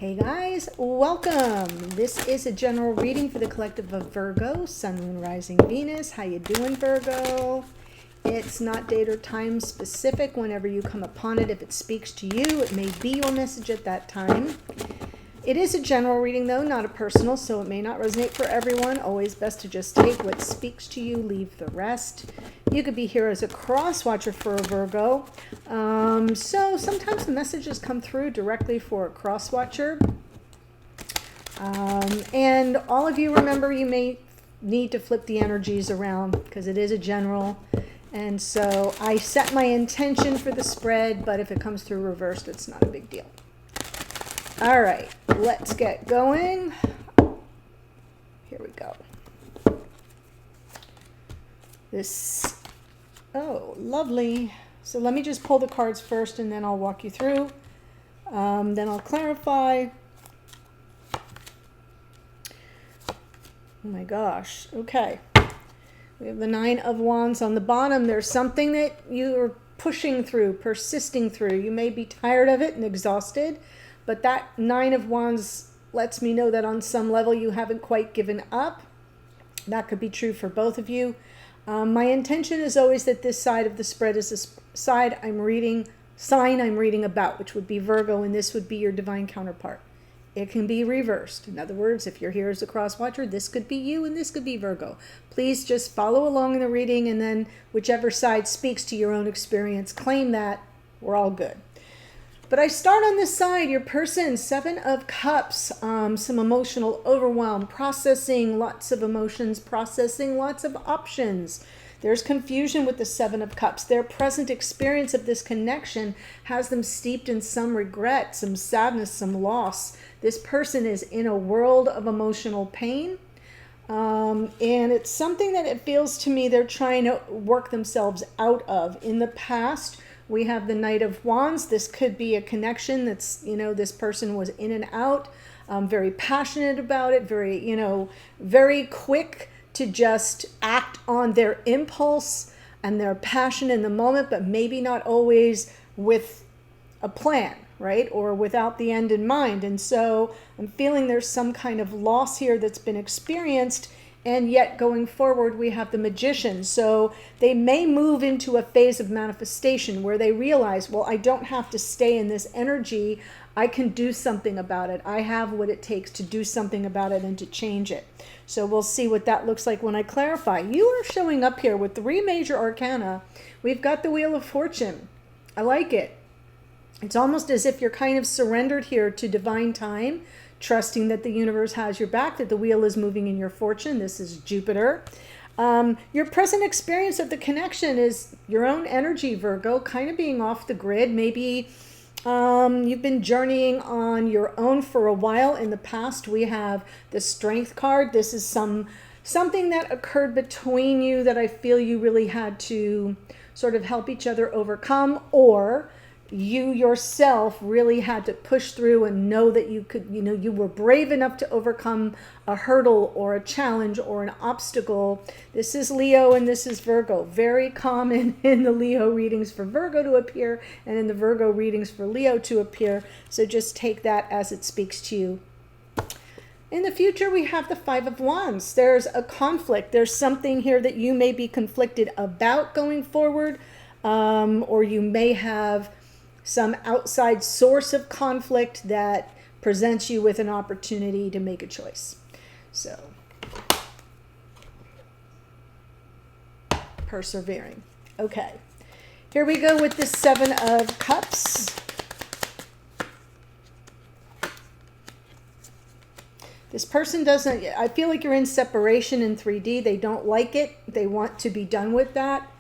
Hey guys, welcome. This is a general reading for the collective of Virgo, Sun, Moon, Rising, Venus. How you doing, Virgo? It's not date or time specific whenever you come upon it. If it speaks to you, it may be your message at that time. It is a general reading though, not a personal, so it may not resonate for everyone. Always best to just take what speaks to you, leave the rest. You could be here as a cross watcher for a Virgo. So sometimes the messages come through directly for a cross watcher. And all of you remember, you may need to flip the energies around because it is a general. And so I set my intention for the spread, but if it comes through reversed, it's not a big deal. All right, let's get going. Here we go. Oh, lovely. So let me just pull the cards first and then I'll walk you through. Then I'll clarify. Oh my gosh. Okay. We have the Nine of Wands on the bottom. There's something that you're pushing through, persisting through. You may be tired of it and exhausted, but that Nine of Wands lets me know that on some level you haven't quite given up. That could be true for both of you. My intention is always that this side of the spread is the side sign I'm reading about, which would be Virgo, and this would be your divine counterpart. It can be reversed. In other words, if you're here as a cross watcher, this could be you and this could be Virgo. Please just follow along in the reading, and then whichever side speaks to your own experience, claim that. We're all good. But I start on this side, your person, Seven of Cups, some emotional overwhelm, processing lots of emotions, processing lots of options. There's confusion with the Seven of Cups. Their present experience of this connection has them steeped in some regret, some sadness, some loss. This person is in a world of emotional pain. And it's something that it feels to me they're trying to work themselves out of. In the past, we have the Knight of Wands. This could be a connection that's, this person was in and out, very passionate about it, very quick to just act on their impulse and their passion in the moment, but maybe not always with a plan, right? Or without the end in mind. And so I'm feeling there's some kind of loss here that's been experienced. And yet going forward, we have the Magician. So they may move into a phase of manifestation where they realize, well, I don't have to stay in this energy. I can do something about it. I have what it takes to do something about it and to change it. So we'll see what that looks like when I clarify. You are showing up here with 3 major arcana. We've got the Wheel of Fortune. I like it. It's almost as if you're kind of surrendered here to divine time, trusting that the universe has your back, that the wheel is moving in your fortune. This is Jupiter. Your present experience of the connection is your own energy, Virgo, kind of being off the grid. Maybe you've been journeying on your own for a while. In the past, we have the Strength card. This is something that occurred between you that I feel you really had to sort of help each other overcome, or you yourself really had to push through and know that you could, you were brave enough to overcome a hurdle or a challenge or an obstacle. This is Leo and this is Virgo. Very common in the Leo readings for Virgo to appear and in the Virgo readings for Leo to appear. So just take that as it speaks to you. In the future, we have the Five of Wands. There's a conflict. There's something here that you may be conflicted about going forward, or you may have some outside source of conflict that presents you with an opportunity to make a choice. So, persevering. Okay, here we go with the Seven of Cups. This person doesn't, I feel like you're in separation in 3D. They don't like it. They want to be done with that.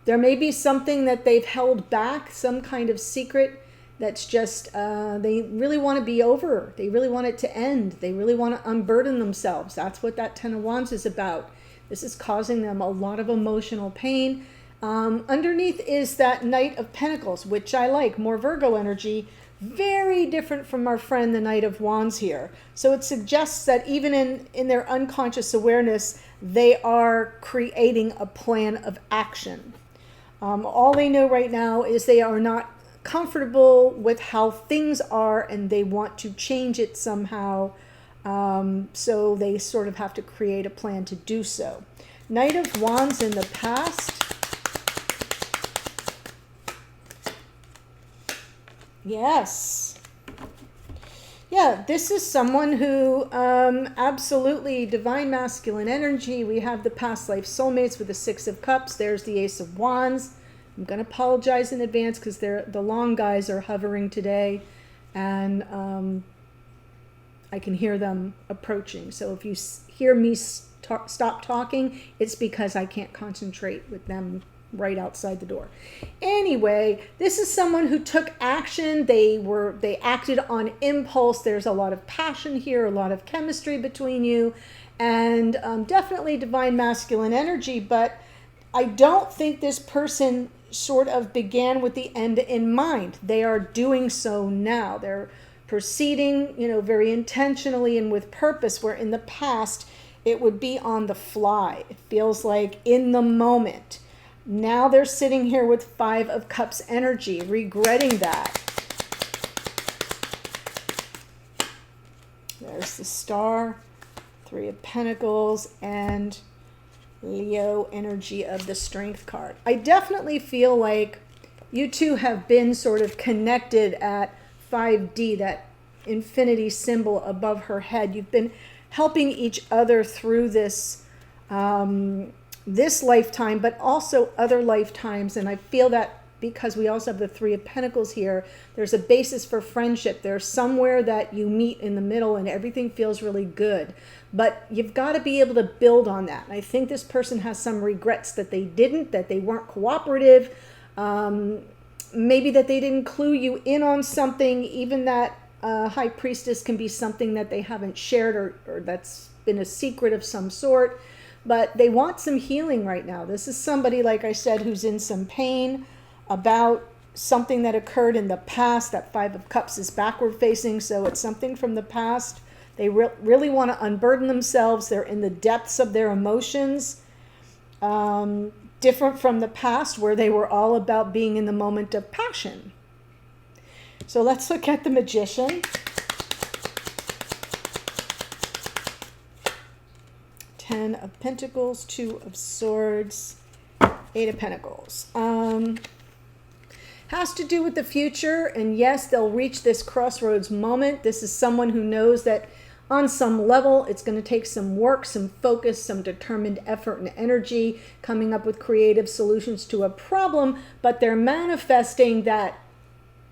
There may be something that they've held back, some kind of secret that's just, they really want to be over. They really want it to end. They really want to unburden themselves. That's what that Ten of Wands is about. This is causing them a lot of emotional pain. Underneath is that Knight of Pentacles, which I like, more Virgo energy. Very different from our friend, the Knight of Wands here. So it suggests that even in their unconscious awareness, they are creating a plan of action. All they know right now is they are not comfortable with how things are and they want to change it somehow. So they sort of have to create a plan to do so. Knight of Wands in the past. Yes. Yeah, this is someone who absolutely divine masculine energy. We have the past life soulmates with the Six of Cups. There's the Ace of Wands. I'm going to apologize in advance because the long guys are hovering today, and I can hear them approaching. So if you hear me stop talking, it's because I can't concentrate with them right outside the door. Anyway, this is someone who took action. They acted on impulse. There's a lot of passion here, a lot of chemistry between you, and definitely divine masculine energy. But I don't think this person sort of began with the end in mind. They are doing so now. They're proceeding, very intentionally and with purpose, where in the past it would be on the fly. It feels like in the moment. Now they're sitting here with Five of Cups energy, regretting that. There's the Star, Three of Pentacles, and Leo energy of the Strength card. I definitely feel like you two have been sort of connected at 5D, that infinity symbol above her head. You've been helping each other through this this lifetime, but also other lifetimes. And I feel that because we also have the Three of Pentacles here, there's a basis for friendship. There's somewhere that you meet in the middle and everything feels really good. But you've got to be able to build on that. And I think this person has some regrets that they didn't, that they weren't cooperative, maybe that they didn't clue you in on something. Even that High Priestess can be something that they haven't shared, or that's been a secret of some sort. But they want some healing right now. This is somebody, like I said, who's in some pain about something that occurred in the past. That Five of Cups is backward facing, so it's something from the past. They really want to unburden themselves. They're in the depths of their emotions. Different from the past where they were all about being in the moment of passion. So let's look at the Magician. Ten of Pentacles, Two of Swords, Eight of Pentacles. Has to do with the future, and yes, they'll reach this crossroads moment. This is someone who knows that on some level it's going to take some work, some focus, some determined effort and energy, coming up with creative solutions to a problem, but they're manifesting that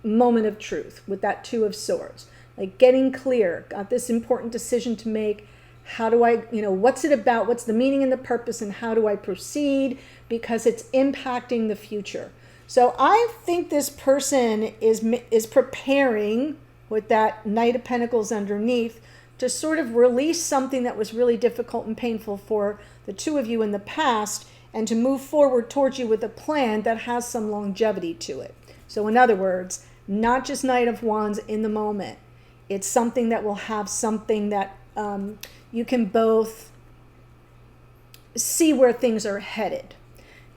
moment of truth with that Two of Swords, like getting clear, got this important decision to make. How do I, what's it about? What's the meaning and the purpose, and how do I proceed? Because it's impacting the future. So I think this person is preparing with that Knight of Pentacles underneath to sort of release something that was really difficult and painful for the two of you in the past, and to move forward towards you with a plan that has some longevity to it. So in other words, not just Knight of Wands in the moment. It's something that will have something that you can both see where things are headed.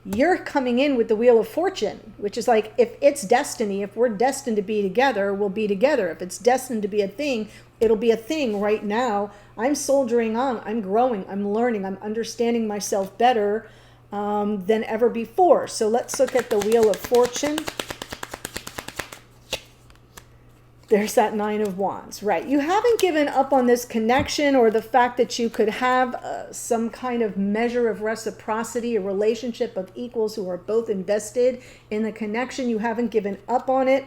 You're coming in with the Wheel of Fortune, which is like, if it's destiny, if we're destined to be together, we'll be together. If it's destined to be a thing, it'll be a thing right now. I'm soldiering on. I'm growing. I'm learning. I'm understanding myself better than ever before. So let's look at the Wheel of Fortune. There's that Nine of Wands, right? You haven't given up on this connection, or the fact that you could have some kind of measure of reciprocity, a relationship of equals who are both invested in the connection. You haven't given up on it.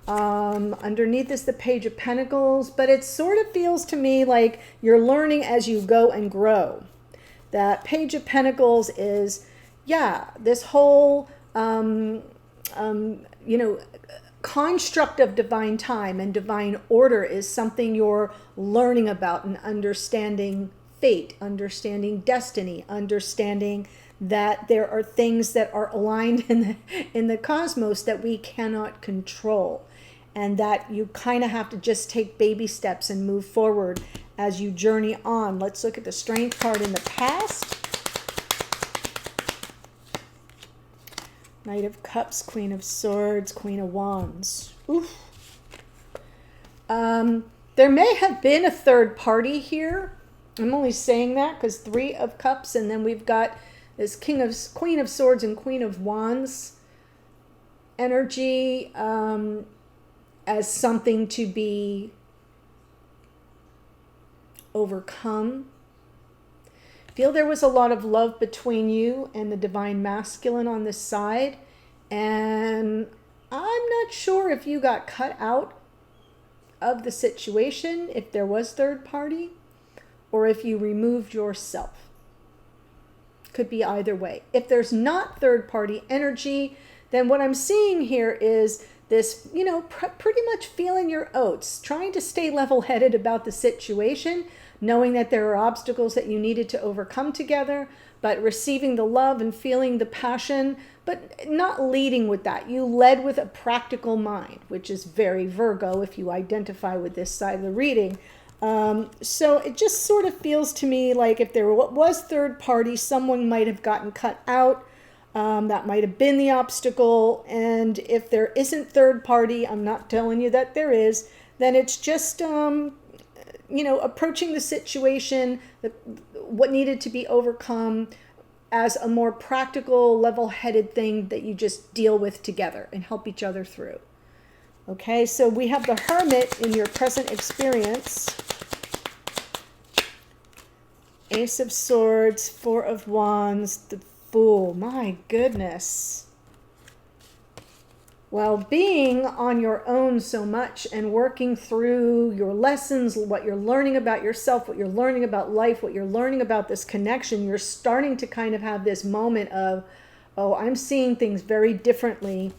Underneath is the Page of Pentacles, but it sort of feels to me like you're learning as you go and grow. That Page of Pentacles is, this whole, construct of divine time and divine order is something you're learning about and understanding fate, understanding destiny, understanding that there are things that are aligned in the cosmos that we cannot control, and that you kind of have to just take baby steps and move forward as you journey on. Let's look at the Strength card in the past. Knight of Cups, Queen of Swords, Queen of Wands. Oof. There may have been a third party here. I'm only saying that because 3 of Cups, and then we've got this Queen of Swords and Queen of Wands energy as something to be overcome. Feel there was a lot of love between you and the divine masculine on this side, and I'm not sure if you got cut out of the situation, if there was third party, or if you removed yourself. Could be either way. If there's not third party energy, then what I'm seeing here is this, pretty much feeling your oats, trying to stay level-headed about the situation, knowing that there are obstacles that you needed to overcome together, but receiving the love and feeling the passion, but not leading with that. You led with a practical mind, which is very Virgo if you identify with this side of the reading. So it just sort of feels to me like if there was third party, someone might have gotten cut out. That might have been the obstacle. And if there isn't third party, I'm not telling you that there is, then it's just, approaching the situation, what needed to be overcome as a more practical, level-headed thing that you just deal with together and help each other through. Okay, so we have the Hermit in your present experience. Ace of Swords, 4 of Wands, the Fool. My goodness. Well, being on your own so much and working through your lessons, what you're learning about yourself, what you're learning about life, what you're learning about this connection, you're starting to kind of have this moment of, oh, I'm seeing things very differently,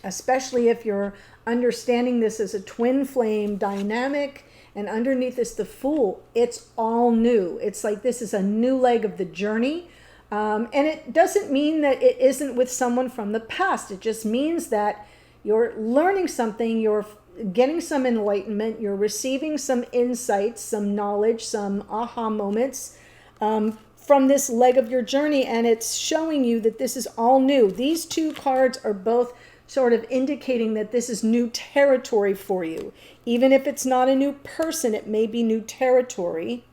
especially if you're understanding this as a twin flame dynamic, and underneath is the Fool. It's all new. It's like this is a new leg of the journey. And it doesn't mean that it isn't with someone from the past. It just means that you're learning something, you're getting some enlightenment, you're receiving some insights, some knowledge, some aha moments from this leg of your journey, and it's showing you that this is all new. These 2 cards are both sort of indicating that this is new territory for you. Even if it's not a new person, it may be new territory.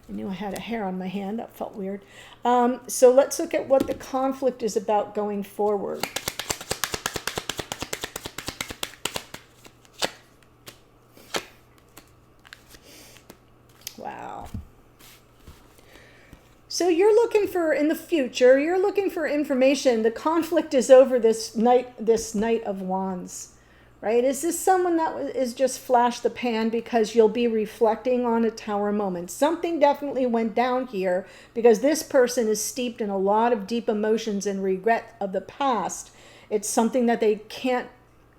I knew I had a hair on my hand. That felt weird. So let's look at what the conflict is about going forward. Wow. So you're looking for, in the future, you're looking for information. The conflict is over this Knight of Wands. Right? Is this someone that is just flash the pan because you'll be reflecting on a Tower moment? Something definitely went down here because this person is steeped in a lot of deep emotions and regret of the past. It's something that they can't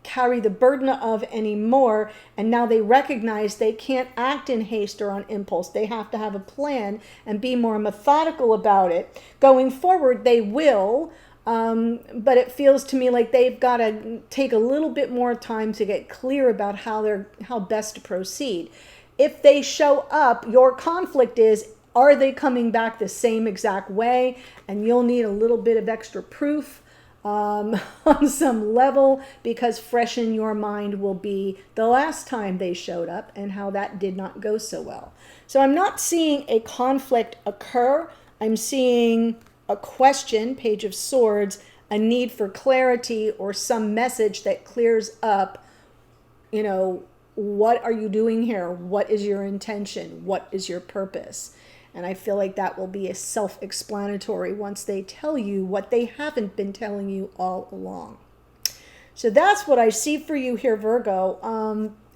carry the burden of anymore, and now they recognize they can't act in haste or on impulse. They have to have a plan and be more methodical about it. Going forward, they will. But it feels to me like they've got to take a little bit more time to get clear about how best to proceed. If they show up, your conflict is, are they coming back the same exact way? And you'll need a little bit of extra proof on some level, because fresh in your mind will be the last time they showed up and how that did not go so well. So I'm not seeing a conflict occur. I'm seeing a question, Page of Swords, a need for clarity or some message that clears up, what are you doing here? What is your intention? What is your purpose? And I feel like that will be a self-explanatory once they tell you what they haven't been telling you all along. So that's what I see for you here, Virgo.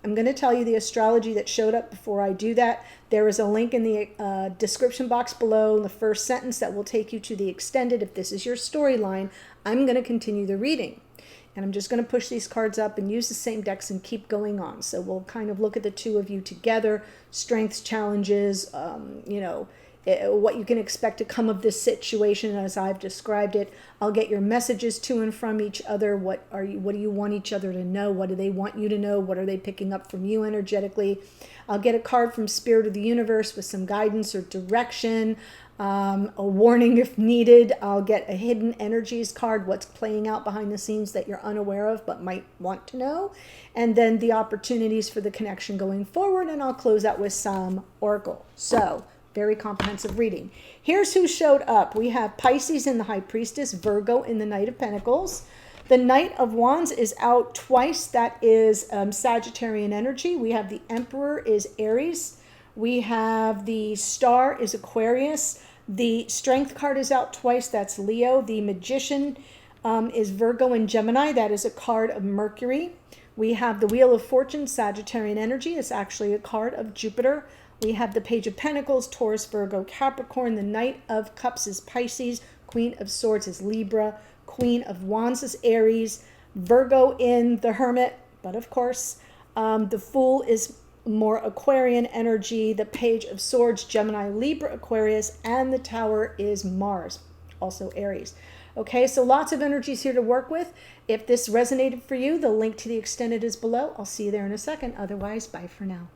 I'm going to tell you the astrology that showed up before I do that. There is a link in the description box below in the first sentence that will take you to the extended. If this is your storyline, I'm going to continue the reading. And I'm just going to push these cards up and use the same decks and keep going on. So we'll kind of look at the 2 of you together, strengths, challenges, what you can expect to come of this situation as I've described it. I'll get your messages to and from each other. What do you want each other to know? What do they want you to know? What are they picking up from you energetically? I'll get a card from Spirit of the Universe with some guidance or direction. a warning if needed. I'll get a hidden energies card, what's playing out behind the scenes that you're unaware of but might want to know. And then the opportunities for the connection going forward. And I'll close out with some oracle. So very comprehensive reading. Here's who showed up. We have Pisces in the High Priestess, Virgo in the Knight of Pentacles. The Knight of Wands is out twice. That is Sagittarian energy. We have the Emperor is Aries. We have the Star is Aquarius. The Strength card is out twice. That's Leo. The Magician is Virgo and Gemini. That is a card of Mercury. We have the Wheel of Fortune, Sagittarian energy. It's actually a card of Jupiter. We have the Page of Pentacles, Taurus, Virgo, Capricorn. The Knight of Cups is Pisces. Queen of Swords is Libra. Queen of Wands is Aries. Virgo in the Hermit. But of course, the Fool is more Aquarian energy. The Page of Swords, Gemini, Libra, Aquarius. And the Tower is Mars, also Aries. Okay, so lots of energies here to work with. If this resonated for you, the link to the extended is below. I'll see you there in a second. Otherwise, bye for now.